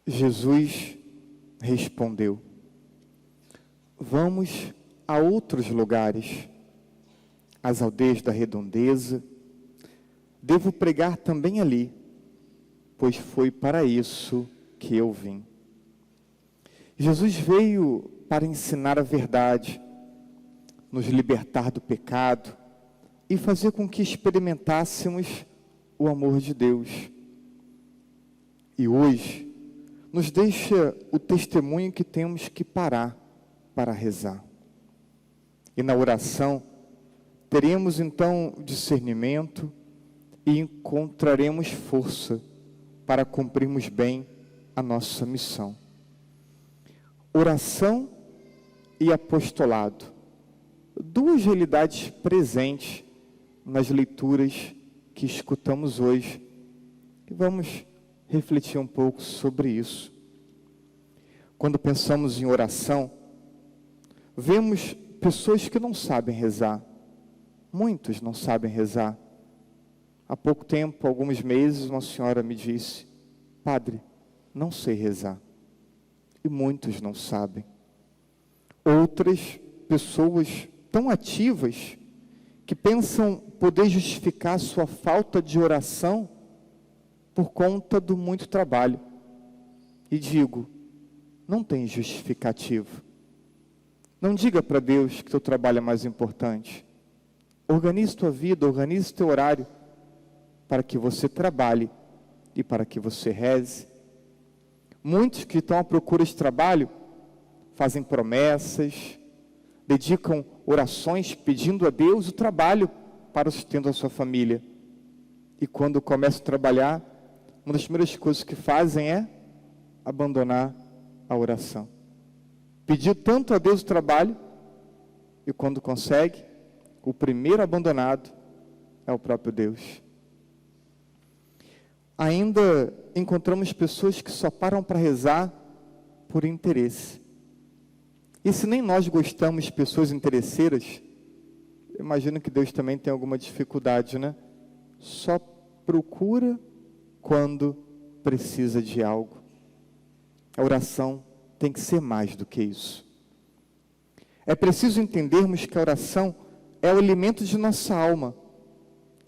Jesus respondeu: vamos a outros lugares, às aldeias da redondeza. Devo pregar também ali, pois foi para isso que eu vim. Jesus veio para ensinar a verdade, nos libertar do pecado e fazer com que experimentássemos o amor de Deus. E hoje nos deixa o testemunho que temos que parar para rezar. E na oração teremos então discernimento e encontraremos força para cumprirmos bem a nossa missão. Oração e apostolado, duas realidades presentes nas leituras que escutamos hoje. E vamos refletir um pouco sobre isso. Quando pensamos em oração, vemos pessoas que não sabem rezar. Muitos não sabem rezar. Há pouco tempo, alguns meses, uma senhora me disse: padre, não sei rezar. E muitos não sabem. Outras pessoas tão ativas que pensam poder justificar sua falta de oração por conta do muito trabalho. E digo, não tem justificativo. Não diga para Deus que teu trabalho é mais importante. Organize tua vida, organize teu horário para que você trabalhe e para que você reze. Muitos que estão à procura de trabalho fazem promessas, dedicam orações pedindo a Deus o trabalho para o sustento da sua família. E quando começam a trabalhar, uma das primeiras coisas que fazem é abandonar a oração. Pediu tanto a Deus o trabalho, e quando consegue, o primeiro abandonado é o próprio Deus. Ainda encontramos pessoas que só param para rezar por interesse. E se nem nós gostamos de pessoas interesseiras, imagino que Deus também tem alguma dificuldade, né? Só procura quando precisa de algo. A oração tem que ser mais do que isso. É preciso entendermos que a oração é o alimento de nossa alma,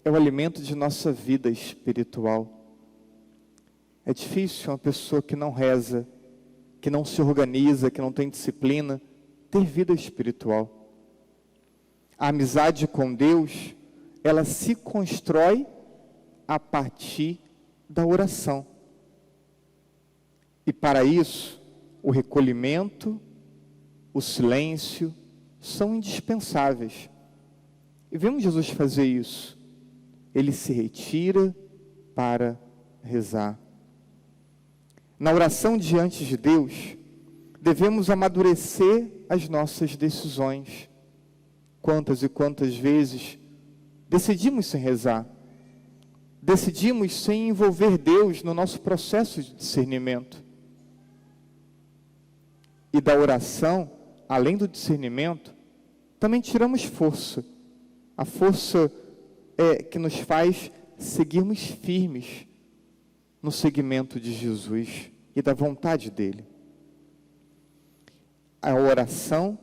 é o alimento de nossa vida espiritual. É difícil uma pessoa que não reza, que não se organiza, que não tem disciplina, ter vida espiritual. A amizade com Deus, ela se constrói a partir da oração. E para isso, o recolhimento, o silêncio, são indispensáveis. E vemos Jesus fazer isso. Ele se retira para rezar. Na oração diante de Deus, devemos amadurecer as nossas decisões. Quantas e quantas vezes decidimos sem rezar? Decidimos sem envolver Deus no nosso processo de discernimento. E da oração, além do discernimento, também tiramos força. A força que nos faz seguirmos firmes no seguimento de Jesus e da vontade dele. A oração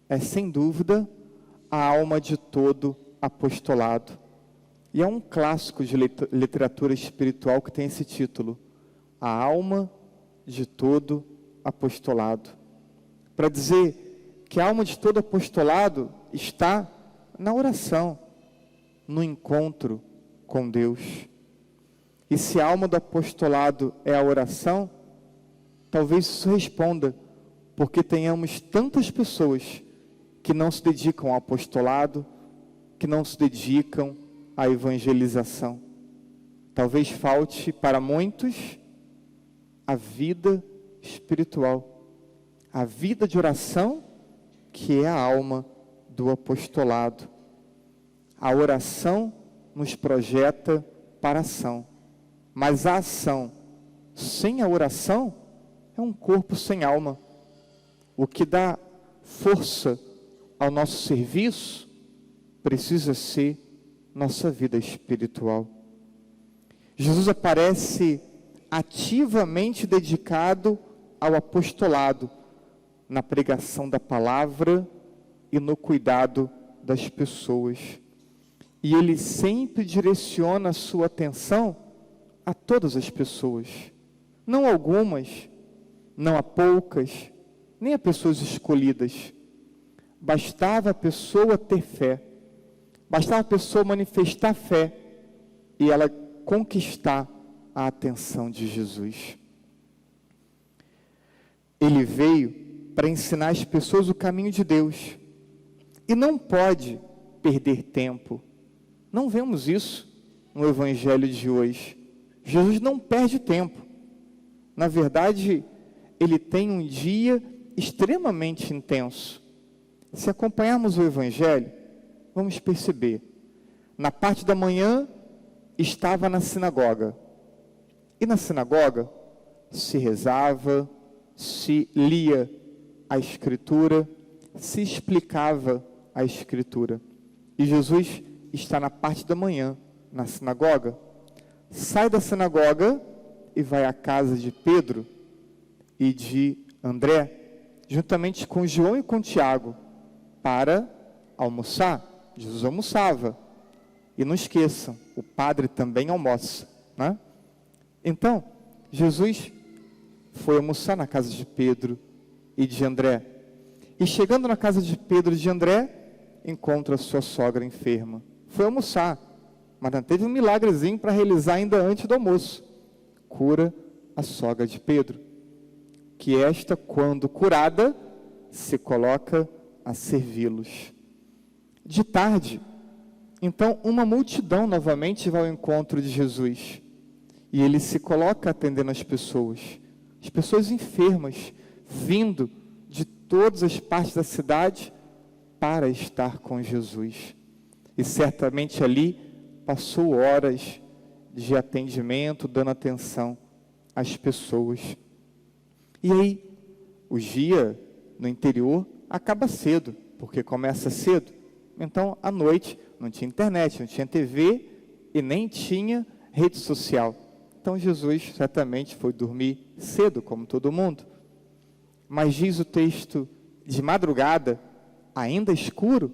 é, sem dúvida, a alma de todo apostolado. E é um clássico de literatura espiritual que tem esse título: A Alma de Todo Apostolado. Para dizer que a alma de todo apostolado está na oração, no encontro com Deus. E se a alma do apostolado é a oração, talvez isso responda porque tenhamos tantas pessoas que não se dedicam ao apostolado, que não se dedicam à evangelização. Talvez falte para muitos a vida espiritual, a vida de oração, que é a alma do apostolado. A oração nos projeta para a ação, mas a ação sem a oração é um corpo sem alma. O que dá força ao nosso serviço precisa ser nossa vida espiritual. Jesus aparece ativamente dedicado ao apostolado, na pregação da palavra e no cuidado das pessoas. E ele sempre direciona a sua atenção a todas as pessoas, não algumas, não a poucas, nem a pessoas escolhidas. Bastava a pessoa ter fé, bastava a pessoa manifestar fé e ela conquistar a atenção de Jesus. Ele veio para ensinar as pessoas o caminho de Deus e não pode perder tempo. Não vemos isso no Evangelho de hoje. Jesus não perde tempo. Na verdade, ele tem um dia extremamente intenso. Se acompanharmos o Evangelho, vamos perceber. Na parte da manhã, estava na sinagoga. E na sinagoga, se rezava, se lia a Escritura, se explicava a Escritura. E Jesus está na parte da manhã, na sinagoga. Sai da sinagoga e vai à casa de Pedro e de André, juntamente com João e com Tiago, para almoçar. Jesus almoçava. E não esqueçam, o padre também almoça, né? Então, Jesus foi almoçar na casa de Pedro e de André. E chegando na casa de Pedro e de André, encontra sua sogra enferma. Foi almoçar, mas não teve um milagrezinho para realizar ainda antes do almoço. Cura a sogra de Pedro, que esta, quando curada, se coloca a servi-los. De tarde, então, uma multidão novamente vai ao encontro de Jesus. E ele se coloca atendendo as pessoas enfermas, vindo de todas as partes da cidade para estar com Jesus. E certamente ali passou horas de atendimento, dando atenção às pessoas. E aí, o dia no interior acaba cedo, porque começa cedo. Então, à noite, não tinha internet, não tinha TV e nem tinha rede social. Então, Jesus certamente foi dormir cedo, como todo mundo. Mas diz o texto, de madrugada, ainda escuro,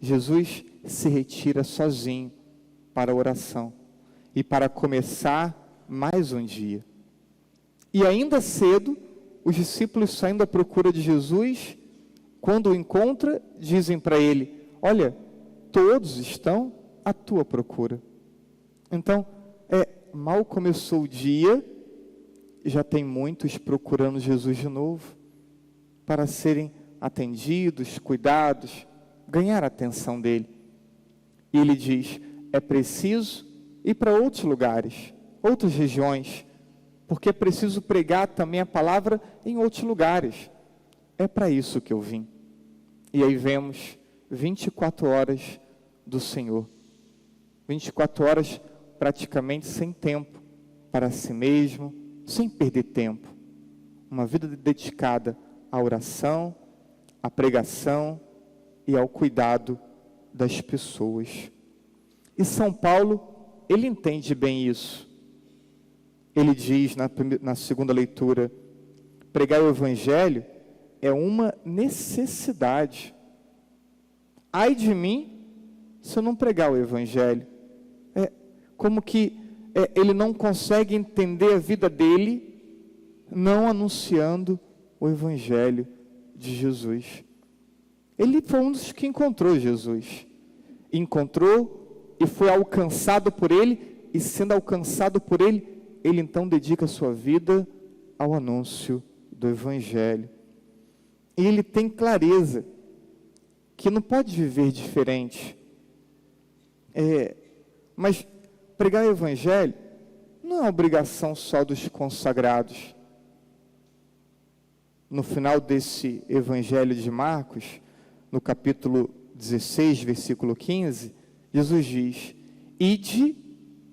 Jesus se retira sozinho para a oração e para começar mais um dia. E ainda cedo, os discípulos saindo à procura de Jesus, quando o encontra, dizem para ele: olha, todos estão à tua procura. Então, mal começou o dia, já tem muitos procurando Jesus de novo, para serem atendidos, cuidados, ganhar a atenção dele. E ele diz: é preciso ir para outros lugares, outras regiões, porque é preciso pregar também a palavra em outros lugares. É para isso que eu vim. E aí vemos 24 horas do Senhor. 24 horas praticamente sem tempo para si mesmo, sem perder tempo. Uma vida dedicada à oração, à pregação e ao cuidado das pessoas. E São Paulo, ele entende bem isso. Ele diz na segunda leitura: pregar o Evangelho é uma necessidade. Ai de mim se eu não pregar o Evangelho. Como que ele não consegue entender a vida dele não anunciando o Evangelho de Jesus. Ele foi um dos que encontrou Jesus. Encontrou e foi alcançado por ele, e sendo alcançado por ele, ele então dedica a sua vida ao anúncio do Evangelho. E ele tem clareza que não pode viver diferente. Mas pregar o Evangelho não é uma obrigação só dos consagrados. No final desse Evangelho de Marcos, no capítulo 16, versículo 15, Jesus diz: ide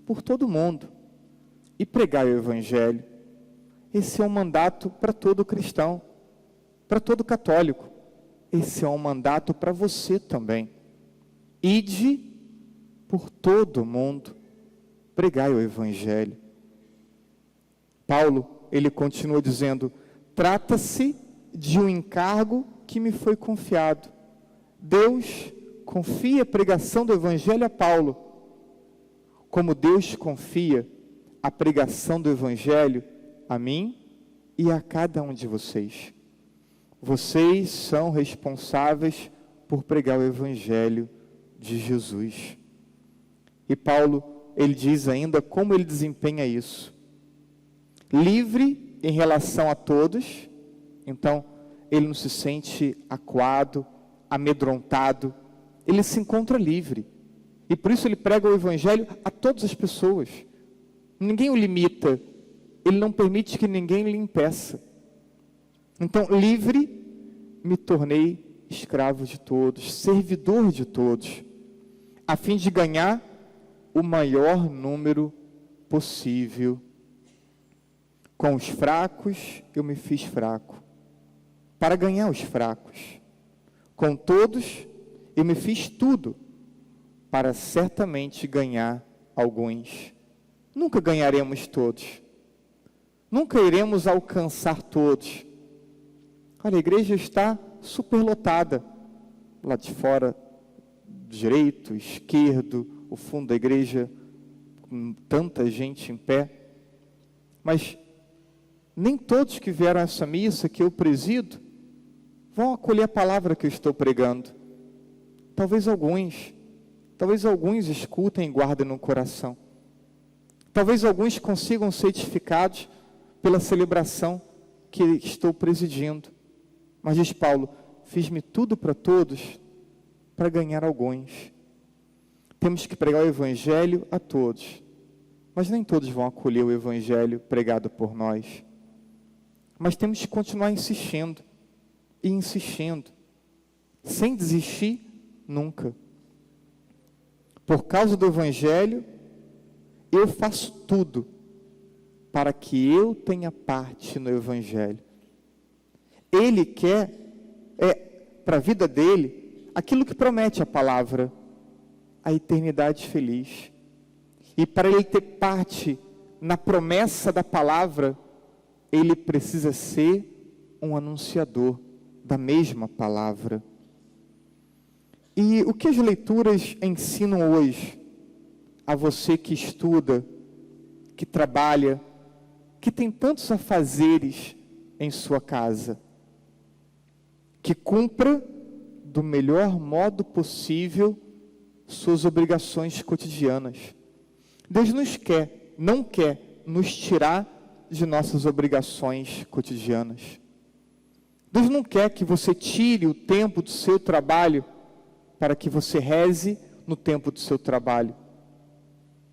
por todo mundo e pregai o Evangelho. Esse é um mandato para todo cristão, para todo católico. Esse é um mandato para você também. Ide por todo mundo, pregai o Evangelho. Paulo, ele continua dizendo: trata-se de um encargo que me foi confiado. Deus confia a pregação do Evangelho a Paulo, como Deus confia a pregação do Evangelho a mim e a cada um de vocês. Vocês são responsáveis por pregar o Evangelho de Jesus. E Paulo, ele diz ainda como ele desempenha isso. Livre em relação a todos, então ele não se sente acuado, amedrontado, ele se encontra livre. E por isso ele prega o Evangelho a todas as pessoas. Ninguém o limita, ele não permite que ninguém lhe impeça. Então, livre, me tornei escravo de todos, servidor de todos, a fim de ganhar o maior número possível. Com os fracos, eu me fiz fraco, para ganhar os fracos. Com todos, eu me fiz tudo, para certamente ganhar alguns. Nunca ganharemos todos. Nunca iremos alcançar todos. Olha, a igreja está superlotada. Lá de fora, direito, esquerdo, o fundo da igreja, com tanta gente em pé. Mas nem todos que vieram a essa missa que eu presido vão acolher a palavra que eu estou pregando. Talvez alguns escutem e guardem no coração. Talvez alguns consigam ser edificados pela celebração que estou presidindo. Mas diz Paulo, fiz-me tudo para todos, para ganhar alguns. Temos que pregar o Evangelho a todos, mas nem todos vão acolher o Evangelho pregado por nós. Mas temos que continuar insistindo, e insistindo, sem desistir nunca. Por causa do Evangelho, eu faço tudo para que eu tenha parte no Evangelho. Ele quer, para a vida dele, aquilo que promete a palavra, a eternidade feliz. E para ele ter parte na promessa da palavra, ele precisa ser um anunciador da mesma palavra. E o que as leituras ensinam hoje a você que estuda, que trabalha, que tem tantos afazeres em sua casa? Que cumpra do melhor modo possível suas obrigações cotidianas. Deus não quer nos tirar de nossas obrigações cotidianas. Deus não quer que você tire o tempo do seu trabalho para que você reze no tempo do seu trabalho.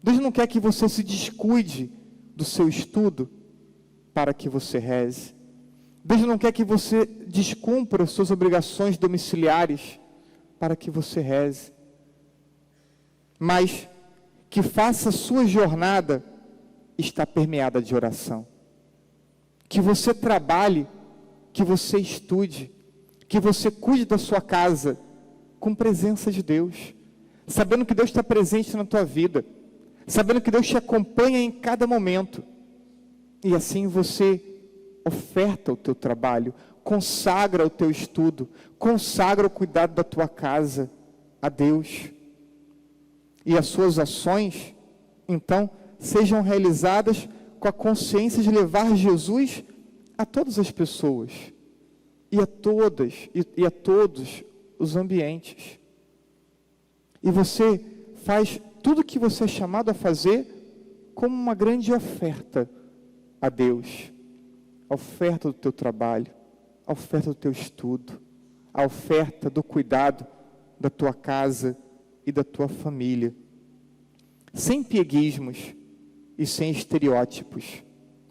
Deus não quer que você se descuide do seu estudo para que você reze. Deus não quer que você descumpra suas obrigações domiciliares para que você reze. Mas que faça a sua jornada estar permeada de oração. Que você trabalhe, que você estude, que você cuide da sua casa com presença de Deus, sabendo que Deus está presente na tua vida, sabendo que Deus te acompanha em cada momento. E assim você oferta o teu trabalho, consagra o teu estudo, consagra o cuidado da tua casa a Deus. E as suas ações, então, sejam realizadas com a consciência de levar Jesus a todas as pessoas e a todos os ambientes. E você faz tudo o que você é chamado a fazer como uma grande oferta a Deus. A oferta do teu trabalho, a oferta do teu estudo, a oferta do cuidado da tua casa e da tua família. Sem pieguismos e sem estereótipos,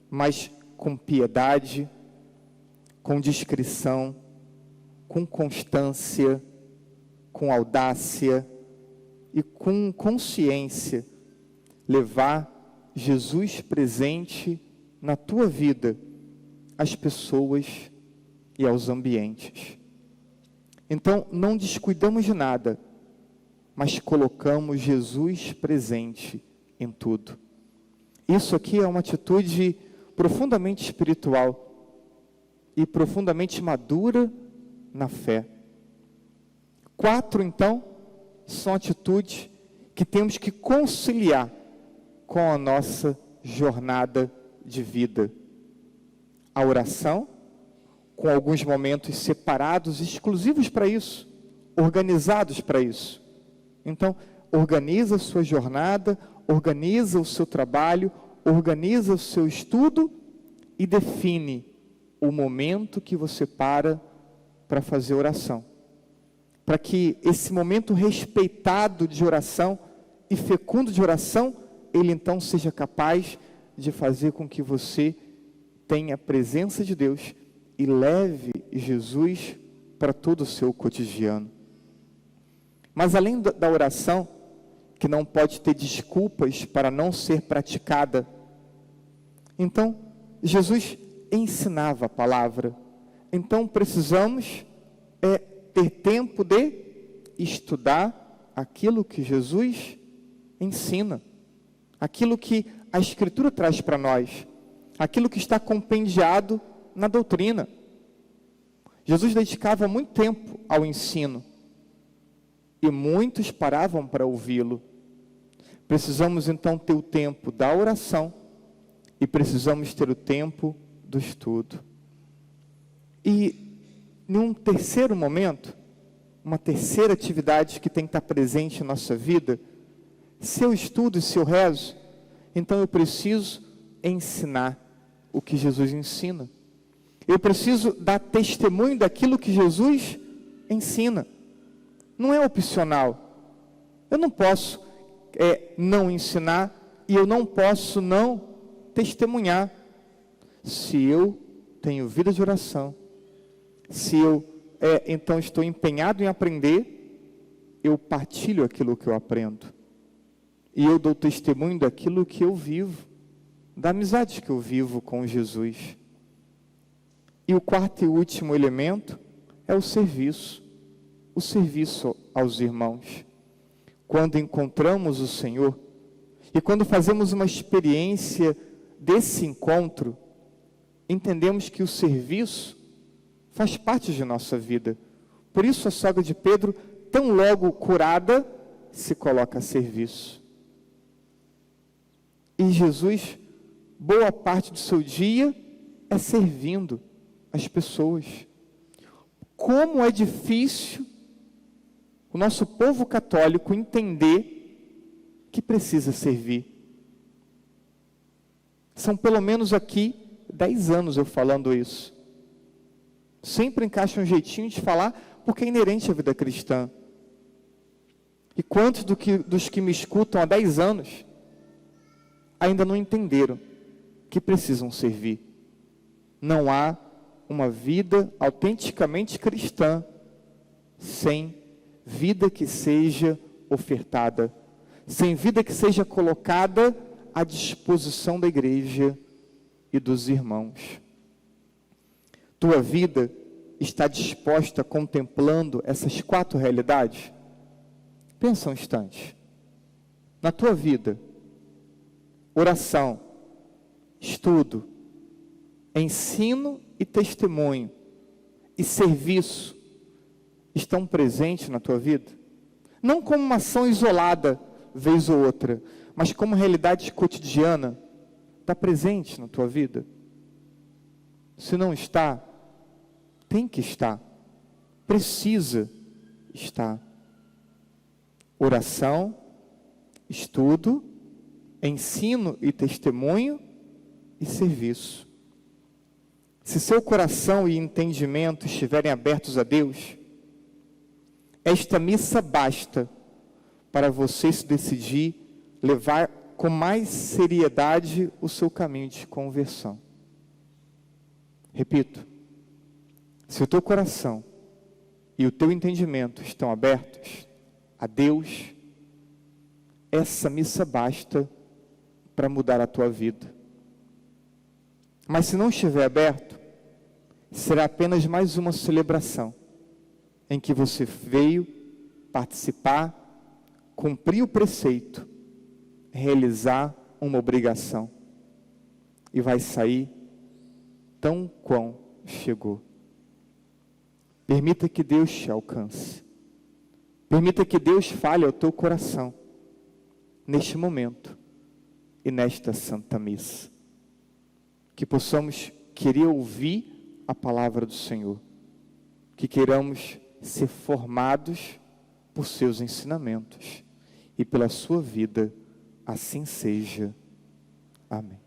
mas com piedade, com discrição, com constância, com audácia e com consciência, levar Jesus presente na tua vida, às pessoas e aos ambientes. Então, não descuidamos de nada, mas colocamos Jesus presente em tudo. Isso aqui é uma atitude profundamente espiritual e profundamente madura na fé. 4, então, são atitudes que temos que conciliar com a nossa jornada de vida. A oração, com alguns momentos separados, exclusivos para isso, organizados para isso. Então, organiza a sua jornada, organiza o seu trabalho, organiza o seu estudo e define o momento que você para fazer oração. Para que esse momento respeitado de oração e fecundo de oração, ele então seja capaz de fazer com que você tenha a presença de Deus e leve Jesus para todo o seu cotidiano. Mas além da oração, que não pode ter desculpas para não ser praticada, então Jesus ensinava a palavra. Então precisamos ter tempo de estudar aquilo que Jesus ensina, aquilo que a Escritura traz para nós, aquilo que está compendiado na doutrina. Jesus dedicava muito tempo ao ensino e muitos paravam para ouvi-lo. Precisamos então ter o tempo da oração e precisamos ter o tempo do estudo. E num terceiro momento, uma terceira atividade que tem que estar presente em nossa vida, se eu estudo e se eu rezo, então eu preciso ensinar o que Jesus ensina. Eu preciso dar testemunho daquilo que Jesus ensina. Não é opcional. Eu não posso não ensinar e eu não posso não testemunhar. Se eu tenho vida de oração, se eu então estou empenhado em aprender, eu partilho aquilo que eu aprendo. E eu dou testemunho daquilo que eu vivo, da amizade que eu vivo com Jesus. E o quarto e último elemento é o serviço aos irmãos. Quando encontramos o Senhor e quando fazemos uma experiência desse encontro, entendemos que o serviço faz parte de nossa vida. Por isso a sogra de Pedro, tão logo curada, se coloca a serviço. E Jesus, boa parte do seu dia é servindo as pessoas. Como é difícil o nosso povo católico entender que precisa servir. São pelo menos aqui 10 anos eu falando isso. Sempre encaixa um jeitinho de falar, porque é inerente à vida cristã. E quantos dos que me escutam há 10 anos ainda não entenderam que precisam servir? Não há uma vida autenticamente cristã sem vida que seja ofertada, sem vida que seja colocada à disposição da igreja e dos irmãos. Tua vida está disposta, contemplando essas 4 realidades? Pensa um instante. Na tua vida, oração, estudo, ensino e testemunho e serviço estão presentes na tua vida? Não como uma ação isolada, vez ou outra, mas como realidade cotidiana, está presente na tua vida? Se não está, tem que estar, precisa estar. Oração, estudo, ensino e testemunho e serviço. Se seu coração e entendimento estiverem abertos a Deus, esta missa basta para você se decidir levar com mais seriedade o seu caminho de conversão. Repito, se o teu coração e o teu entendimento estão abertos a Deus, essa missa basta para mudar a tua vida. Mas se não estiver aberto, será apenas mais uma celebração em que você veio participar, cumprir o preceito, realizar uma obrigação. e vai sair tão quão chegou. Permita que Deus te alcance. Permita que Deus fale ao teu coração, neste momento e nesta Santa Missa. Que possamos querer ouvir a palavra do Senhor. Que queiramos ser formados por seus ensinamentos. E pela sua vida, assim seja. Amém.